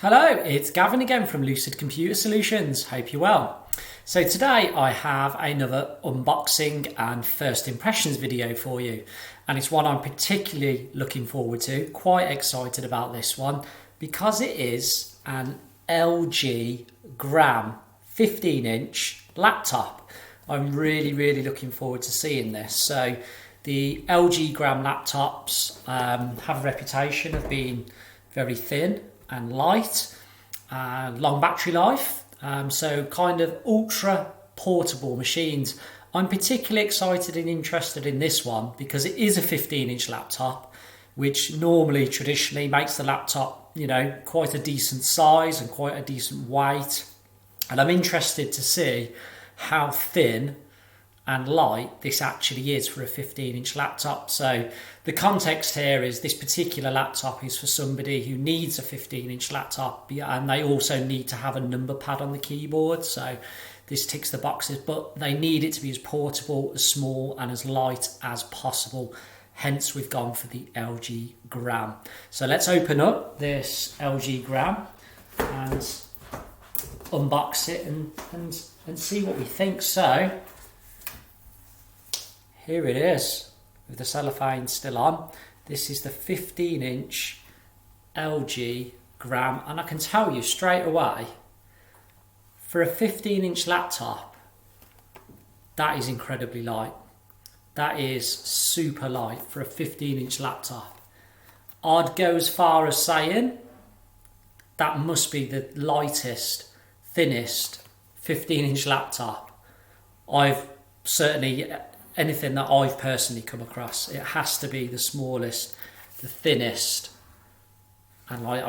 Hello, it's Gavin again from Lucid Computer Solutions. Hope you're well. So today I have another unboxing and first impressions video for you, and it's one I'm particularly looking forward to. Quite excited about this one because it is an LG Gram 15-inch laptop. I'm really looking forward to seeing this. So the LG Gram laptops have a reputation of being very thin and light, long battery life, so kind of ultra portable machines. I'm particularly excited and interested in this one because it is a 15-inch laptop, which normally traditionally makes the laptop, quite a decent size and quite a decent weight. And I'm interested to see how thin and light this actually is for a 15-inch laptop. So the context here is this particular laptop is for somebody who needs a 15-inch laptop, and they also need to have a number pad on the keyboard. So this ticks the boxes, but they need it to be as portable, as small and as light as possible. Hence we've gone for the LG Gram. So let's open up this LG Gram and unbox it and see what we think. So here it is, with the cellophane still on. This is the 15-inch LG Gram, and I can tell you straight away, for a 15-inch laptop, that is incredibly light. That is super light for a 15-inch laptop. I'd go as far as saying that must be the lightest, thinnest 15-inch laptop I've certainly... anything that I've personally come across. It has to be the smallest, the thinnest, and I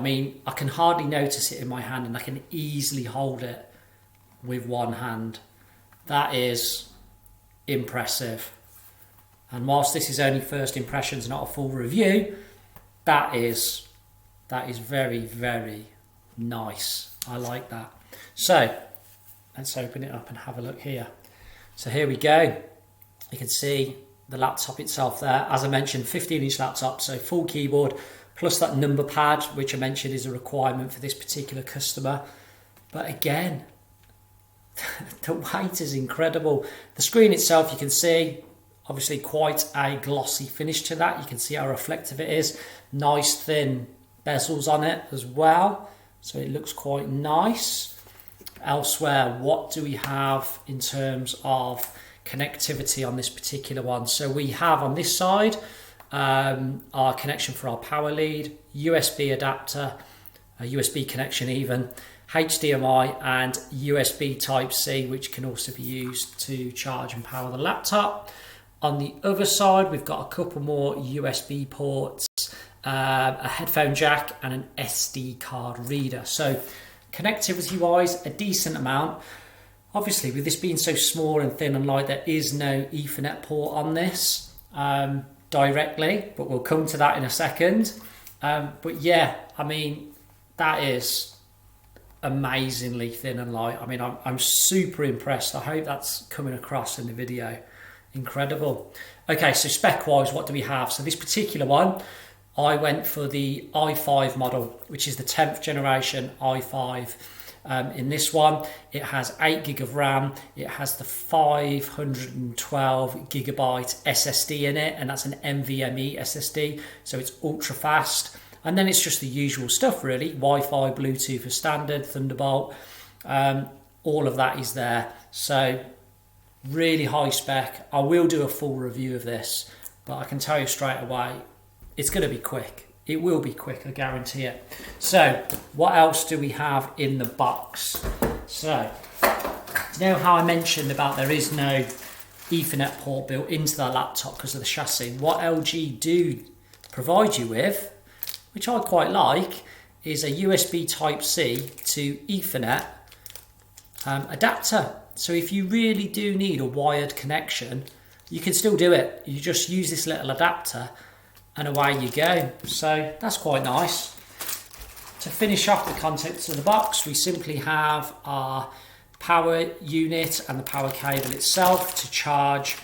can hardly notice it in my hand, and I can easily hold it with one hand. That is impressive. And whilst this is only first impressions, not a full review, that is very nice. I like that. So let's open it up and have a look here. So here we go. You can see the laptop itself there. As I mentioned, 15-inch laptop, so full keyboard, plus that number pad, which I mentioned is a requirement for this particular customer. But again, the weight is incredible. The screen itself, you can see, obviously quite a glossy finish to that. You can see how reflective it is. Nice thin bezels on it as well. So it looks quite nice. Elsewhere, what do we have in terms of connectivity on this particular one? So we have on this side our connection for our power lead, USB adapter, a USB connection even, HDMI and USB Type-C, which can also be used to charge and power the laptop. On the other side, we've got a couple more USB ports, a headphone jack and an SD card reader. So connectivity wise, a decent amount. Obviously, with this being so small and thin and light, there is no Ethernet port on this directly, but we'll come to that in a second. But yeah, that is amazingly thin and light. I'm super impressed. I hope that's coming across in the video. Incredible. Okay, so spec-wise, what do we have? So this particular one, I went for the i5 model, which is the 10th generation i5. In this one, it has 8 gig of RAM, it has the 512 gigabyte SSD in it, and that's an NVMe SSD, so it's ultra fast. And then it's just the usual stuff really, Wi-Fi, Bluetooth as standard, Thunderbolt, all of that is there. So really high spec. I will do a full review of this, but I can tell you straight away, it's going to be quick. It will be quick, I guarantee it. So what else do we have in the box? So you know how I mentioned about there is no Ethernet port built into the laptop because of the chassis? What LG do provide you with, which I quite like, is a USB Type-C to Ethernet adapter. So if you really do need a wired connection, you can still do it. You just use this little adapter and away you go. So that's quite nice. To finish off the contents of the box, we simply have our power unit and the power cable itself to charge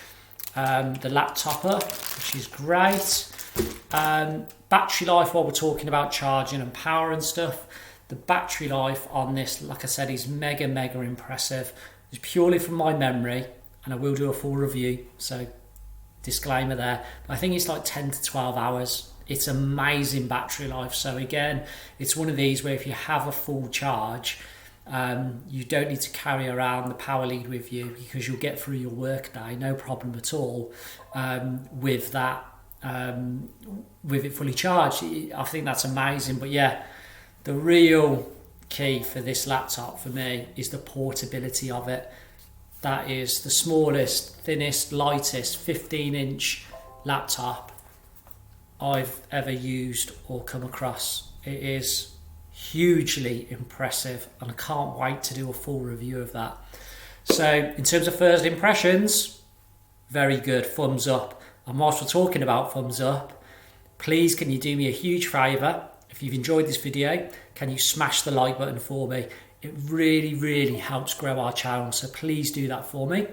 the laptop up, which is great. Battery life, while we're talking about charging and power and stuff, The battery life on this, like I said, is mega impressive. It's purely from my memory, and I will do a full review, so disclaimer there. I think it's like 10 to 12 hours. It's amazing battery life. So again, it's one of these where if you have a full charge, you don't need to carry around the power lead with you, because you'll get through your work day, no problem at all, with that, with it fully charged. I think that's amazing. But yeah, the real key for this laptop for me is the portability of it. That is the smallest, thinnest, lightest 15-inch laptop I've ever used or come across. It is hugely impressive, and I can't wait to do a full review of that. So in terms of first impressions, very good, thumbs up. And whilst we're talking about thumbs up, please can you do me a huge favour? If you've enjoyed this video, can you smash the like button for me? It really helps grow our channel, so please do that for me.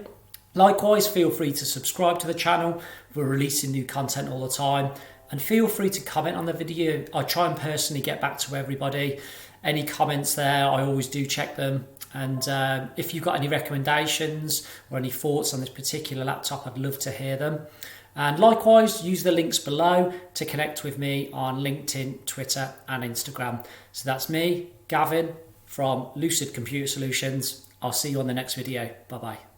Likewise, feel free to subscribe to the channel. We're releasing new content all the time. And feel free to comment on the video. I try and personally get back to everybody. Any comments there, I always do check them. And if you've got any recommendations or any thoughts on this particular laptop, I'd love to hear them. And likewise, use the links below to connect with me on LinkedIn, Twitter and Instagram. So that's me, Gavin, from Lucid Computer Solutions. I'll see you on the next video. Bye-bye.